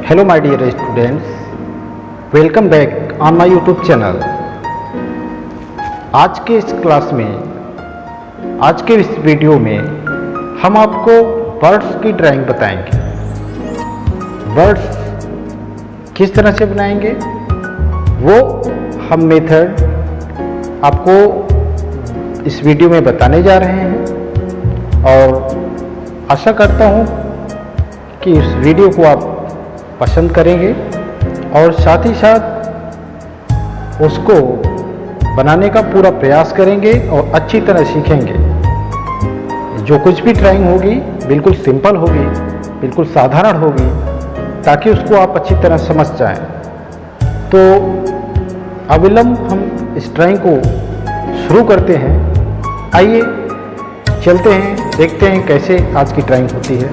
Hello my dear students, welcome back on my YouTube channel। आज के इस class में, आज के इस वीडियो में हम आपको बर्ड्स की ड्राइंग बताएंगे। बर्ड्स किस तरह से बनाएंगे वो हम मेथड आपको इस वीडियो में बताने जा रहे हैं और आशा करता हूँ कि इस वीडियो को आप पसंद करेंगे और साथ ही साथ उसको बनाने का पूरा प्रयास करेंगे और अच्छी तरह सीखेंगे। जो कुछ भी ड्राइंग होगी बिल्कुल सिंपल होगी, बिल्कुल साधारण होगी, ताकि उसको आप अच्छी तरह समझ जाएं। तो अविलंब हम इस ड्राइंग को शुरू करते हैं। आइए चलते हैं, देखते हैं कैसे आज की ड्राइंग होती है।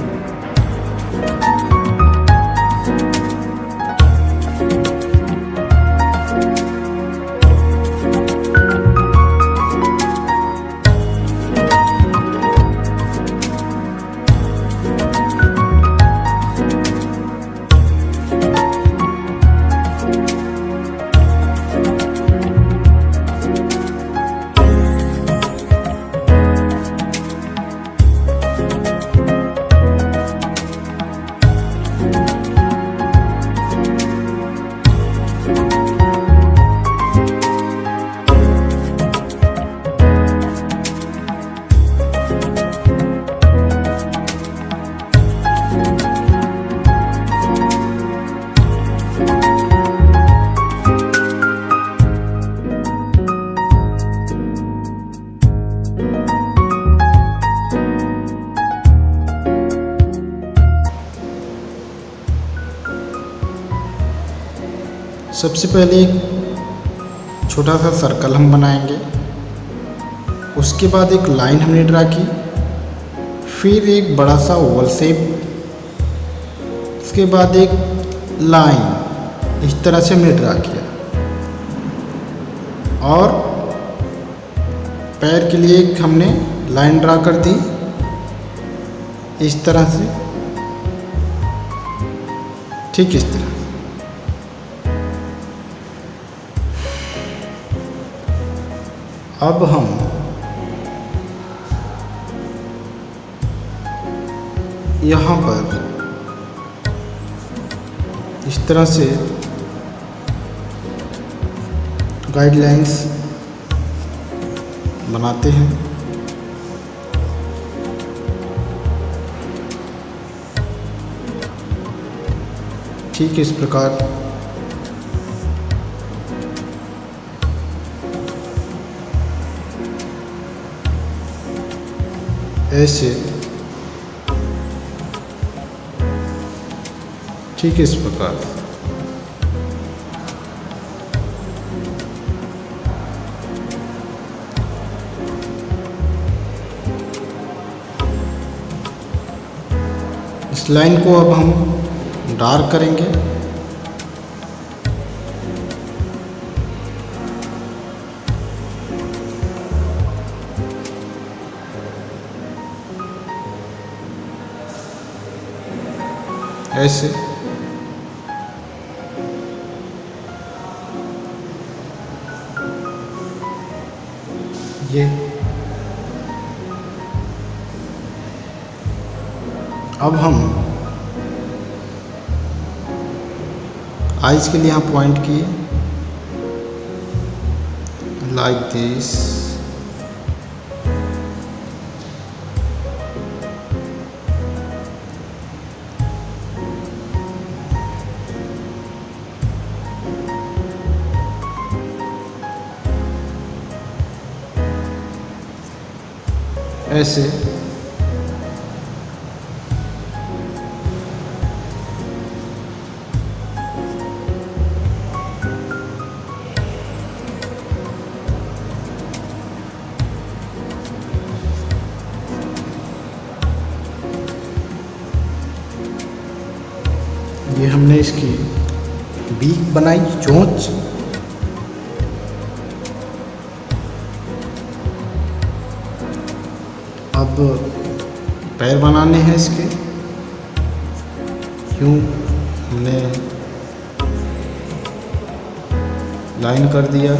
सबसे पहले एक छोटा सा सर्कल हम बनाएंगे, उसके बाद एक लाइन हमने ड्रा की, फिर एक बड़ा सा ओवल शेप, उसके बाद एक लाइन इस तरह से हमने ड्रा किया और पैर के लिए एक हमने लाइन ड्रा कर दी इस तरह से, ठीक इस तरह। अब हम यहाँ पर इस तरह से गाइडलाइंस बनाते हैं। ठीक इस प्रकार ऐसे, ठीक इस प्रकार इस लाइन को अब हम डार्क करेंगे। ऐसे ये अब हम आइज के लिए यहाँ पॉइंट किए लाइक दिस, ऐसे ये हमने इसकी बीक बनाई, चोंच। अब पैर बनाने हैं इसके, यूँ हमने लाइन कर दिया।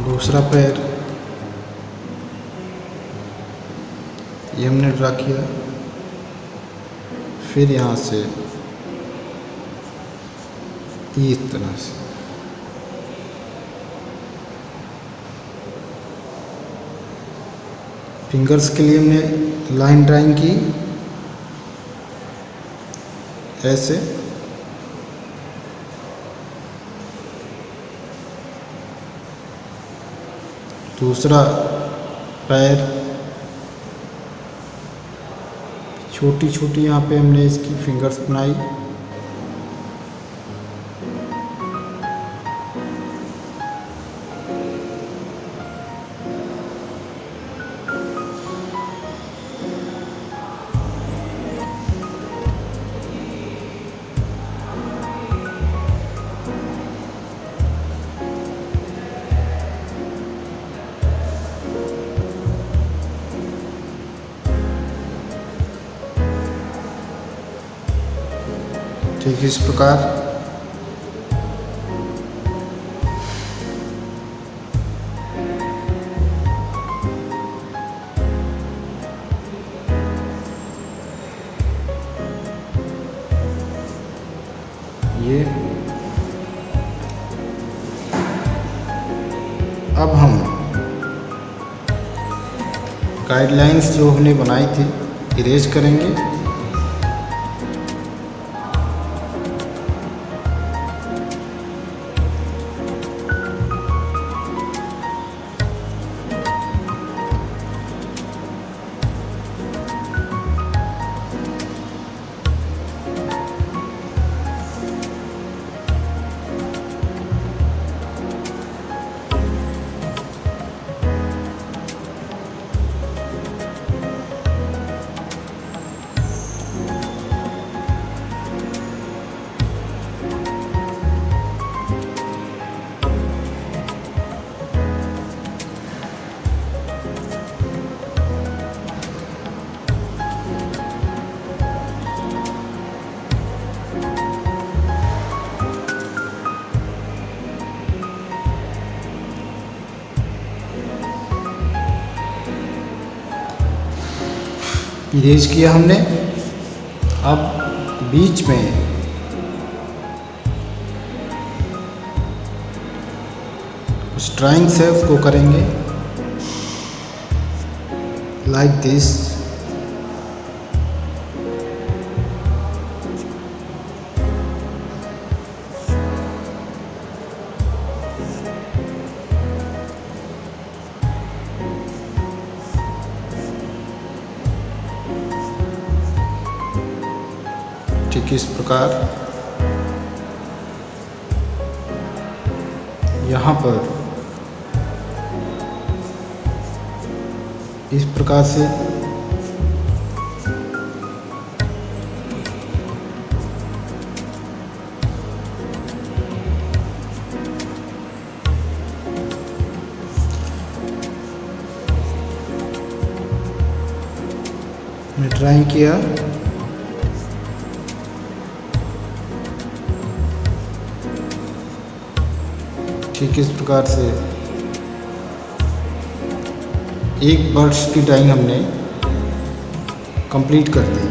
दूसरा पैर ये हमने ड्रा किया, फिर यहाँ से इस तरह से फिंगर्स के लिए हमने लाइन ड्राइंग की ऐसे। दूसरा पैर छोटी छोटी यहाँ पे हमने इसकी फिंगर्स बनाई। ठीक इस प्रकार ये अब हम गाइडलाइंस जो हमने बनाई थी इरेज करेंगे। इरेज किया हमने। अब बीच में उस ड्राइंग से उसको करेंगे लाइक दिस। ठीक इस प्रकार यहाँ पर इस प्रकार से ड्राइंग किया। ठीक इस प्रकार से एक बर्ड्स की ड्राइंग हमने कंप्लीट कर दी।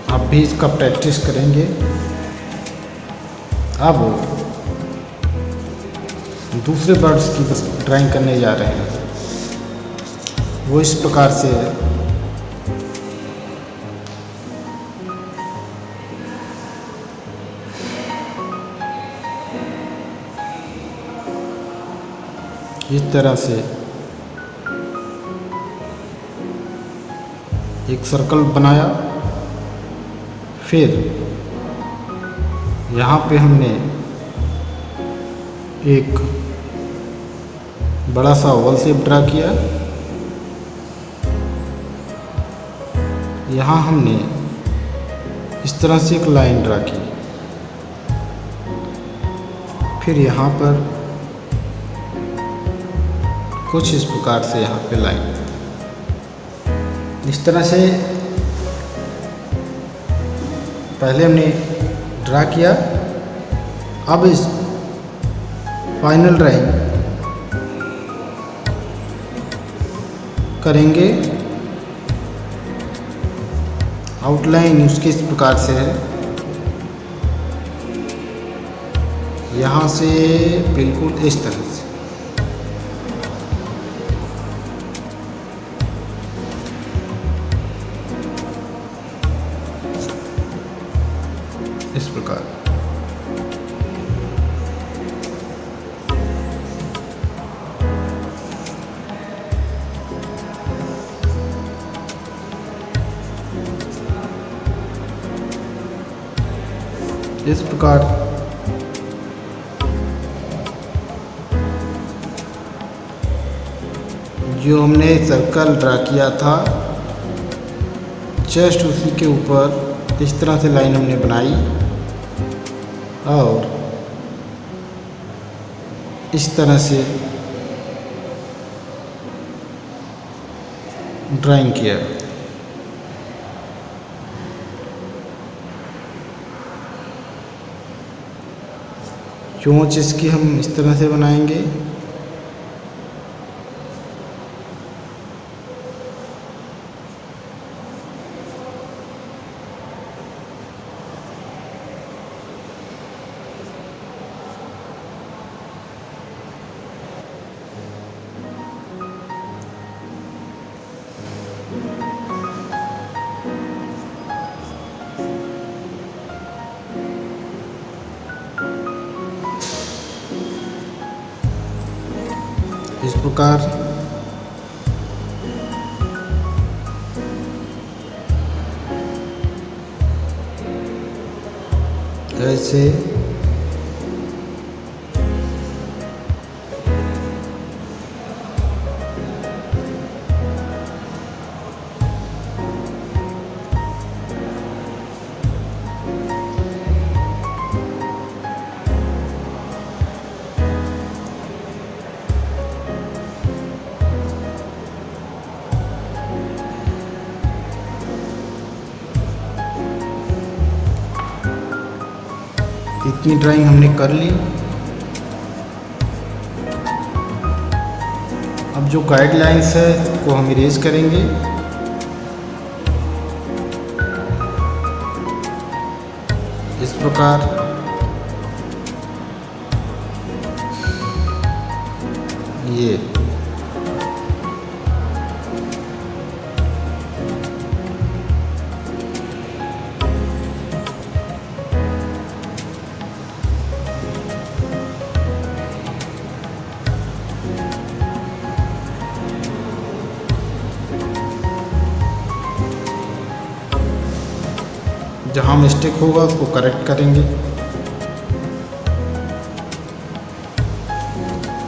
आप भी इसका प्रैक्टिस करेंगे। अब दूसरे बर्ड्स की ड्राइंग करने जा रहे हैं। वो इस प्रकार से है। इस तरह से एक सर्कल बनाया फिर यहाँ पे हमने एक बड़ा सा ओवल शेप ड्रा किया। यहाँ हमने इस तरह से एक लाइन ड्रा की। फिर यहाँ पर कुछ इस प्रकार से यहाँ पे लाइन इस तरह से पहले हमने ड्रा किया। अब इस फाइनल ड्राइंग करेंगे। आउटलाइन उसके इस प्रकार से है, यहाँ से बिल्कुल इस तरह से। इस प्रकार जो हमने सर्कल ड्रा किया था जस्ट उसी के ऊपर इस तरह से लाइन हमने बनाई और इस तरह से ड्राइंग किया। चोंच इसकी हम इस तरह से बनाएंगे। इस प्रकार ऐसे इतनी ड्राइंग हमने कर ली। अब जो गाइडलाइंस है वो हम इरेज करेंगे। इस प्रकार ये जहाँ मिस्टेक होगा उसको करेक्ट करेंगे।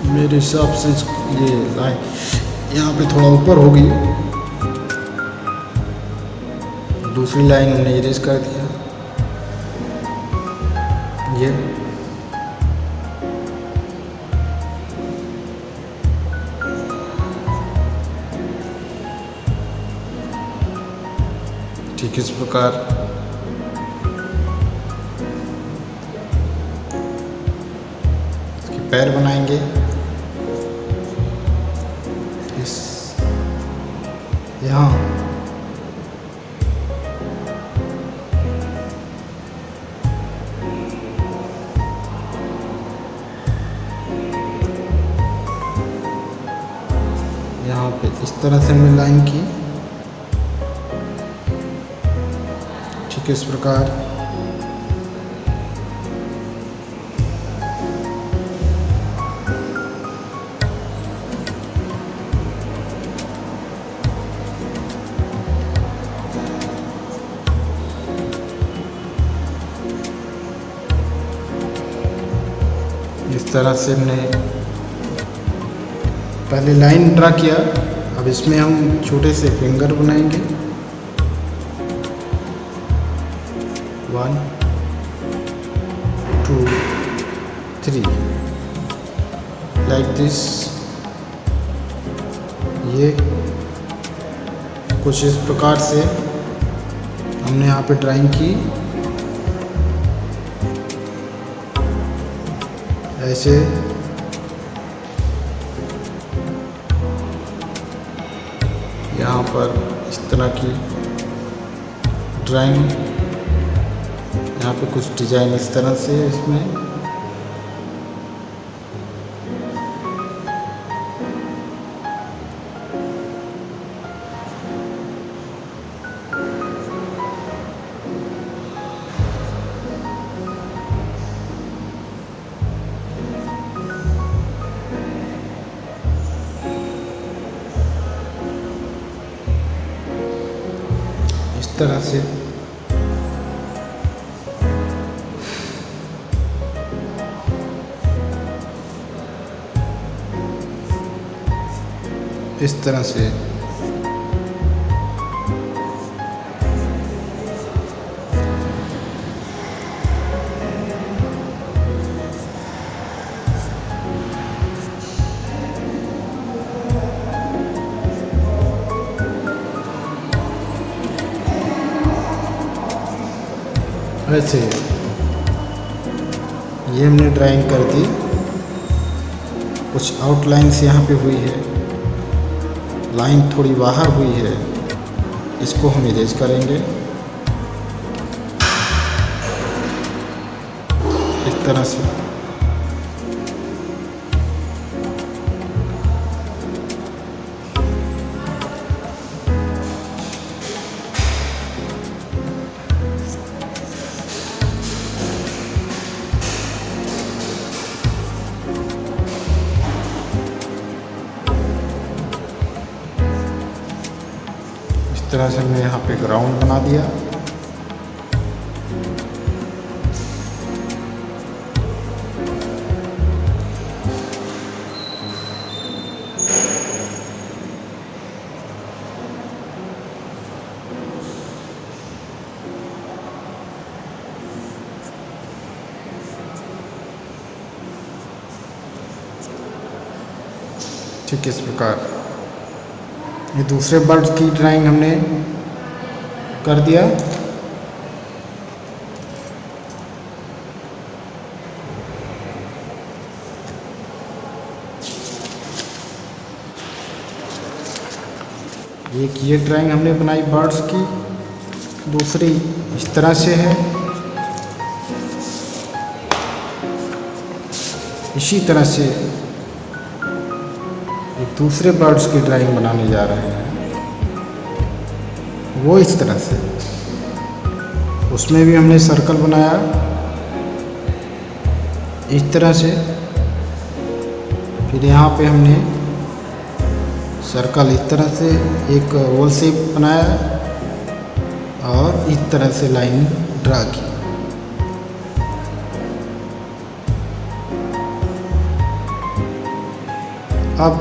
मेरे हिसाब से ये लाइन यहाँ पे थोड़ा ऊपर होगी, दूसरी लाइन हमने इरेज कर दिया। ये ठीक इस प्रकार पैर बनाएंगे। इस यहाँ पे इस तरह से हमने लाइन की। ठीक इस प्रकार इस तरह से हमने पहले लाइन ड्रा किया। अब इसमें हम छोटे से फिंगर बनाएंगे। 1 2 3 लाइक दिस। ये कुछ इस प्रकार से हमने यहाँ पे ड्राइंग की। ऐसे यहाँ पर इस तरह की ड्राइंग, यहाँ पे कुछ डिजाइन इस तरह से है इसमें। इस तरह से इस तरह से ऐसे ये हमने ड्राइंग कर दी। कुछ आउटलाइंस यहाँ पे हुई है, लाइन थोड़ी बाहर हुई है, इसको हम इरेज करेंगे इस तरह से। इस तरह से हमने यहाँ पे ग्राउंड बना दिया। ठीक इस प्रकार ये दूसरे बर्ड की ड्राइंग हमने कर दिया। एक ये ड्राइंग हमने बनाई बर्ड्स की, दूसरी इस तरह से है। इसी तरह से एक दूसरे बर्ड्स की ड्राइंग बनाने जा रहे हैं, वो इस तरह से। उसमें भी हमने सर्कल बनाया इस तरह से। फिर यहाँ पे हमने सर्कल इस तरह से एक ओवल शेप बनाया और इस तरह से लाइन ड्रा की। अब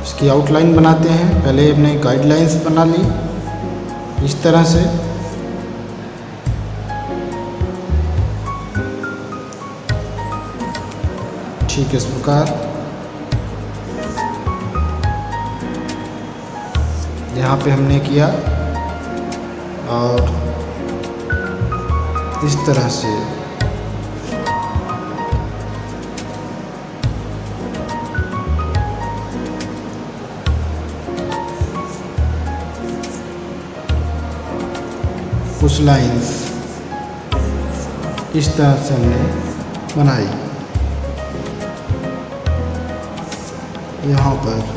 इसकी आउटलाइन बनाते हैं। पहले हमने गाइडलाइंस बना ली इस तरह से। ठीक इस प्रकार यहाँ पे हमने किया और इस तरह से कुछ लाइंस इस तरह से हमने बनाई। यहाँ पर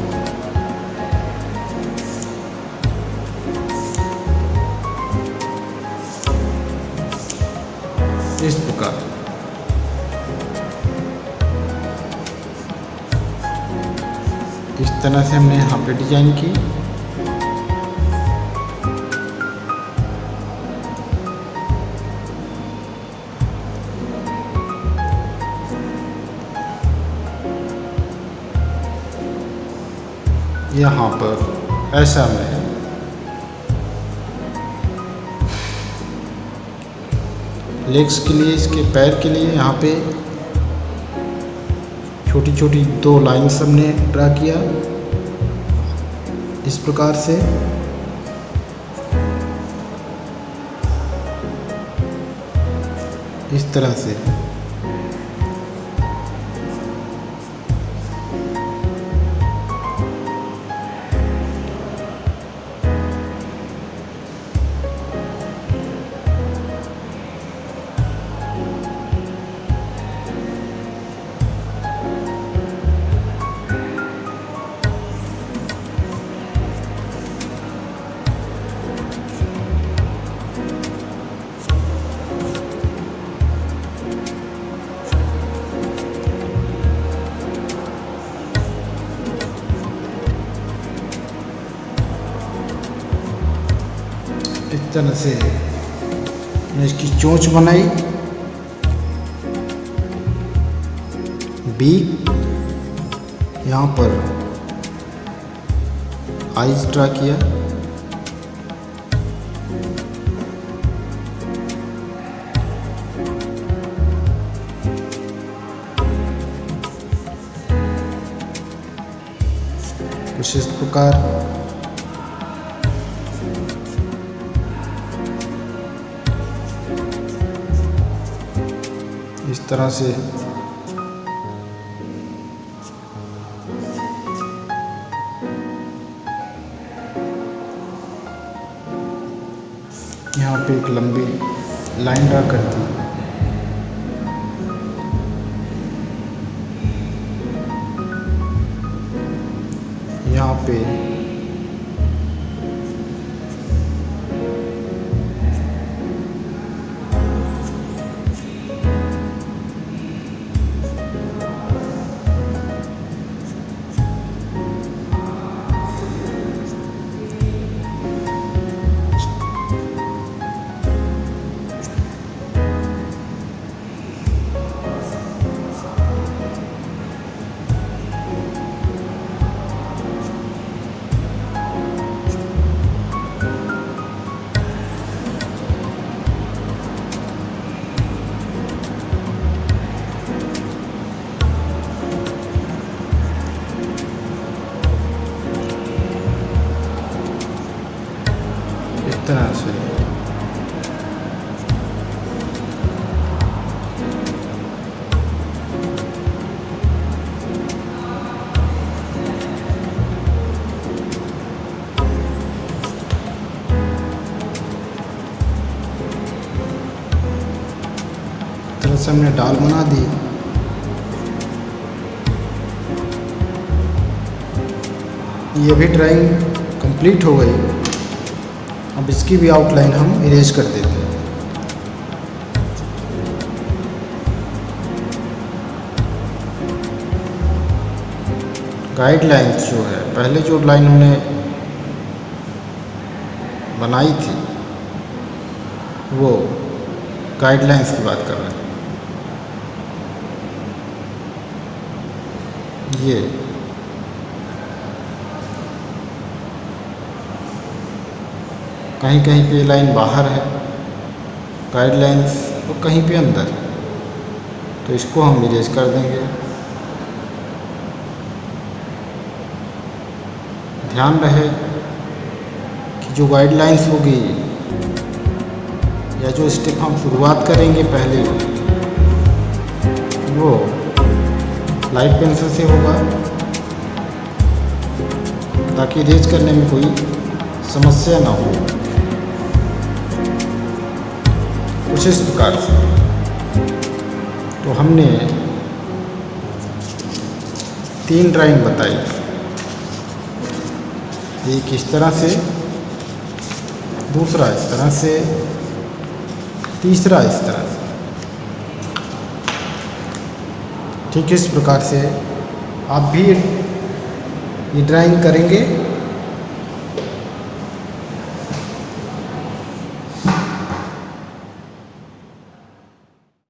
इस प्रकार इस तरह से हमने यहाँ पे डिजाइन की। यहाँ पर ऐसा में लेग्स के लिए, इसके पैर के लिए यहाँ पे छोटी छोटी 2 लाइन्स हमने ड्रा किया इस प्रकार से। इस तरह से मैं इसकी चोंच बनाई, बीक, यहाँ पर आईज ड्रा किया, कुछ इस प्रकार। इस तरह से यहाँ पे एक लंबी लाइन ड्रा कर दी। यहाँ पे तरह से हमने डाल बना दी। ये भी ड्राइंग कंप्लीट हो गई। अब इसकी भी आउटलाइन हम इरेज कर देते हैं। गाइडलाइंस जो है, पहले जो लाइन हमने बनाई थी वो गाइडलाइंस की बात कर रहे हैं। ये कहीं कहीं पे लाइन बाहर है गाइडलाइंस और कहीं पे अंदर है, तो इसको हम इरेज कर देंगे। ध्यान रहे कि जो गाइडलाइंस होगी या जो स्टेप हम शुरुआत करेंगे पहले वो लाइट पेंसिल से होगा, ताकि इरेज करने में कोई समस्या ना हो। कुछ इस प्रकार से तो हमने 3 ड्राइंग बताई, एक इस तरह से, दूसरा इस तरह से, तीसरा इस तरह से। ठीक इस प्रकार से आप भी ये ड्राइंग करेंगे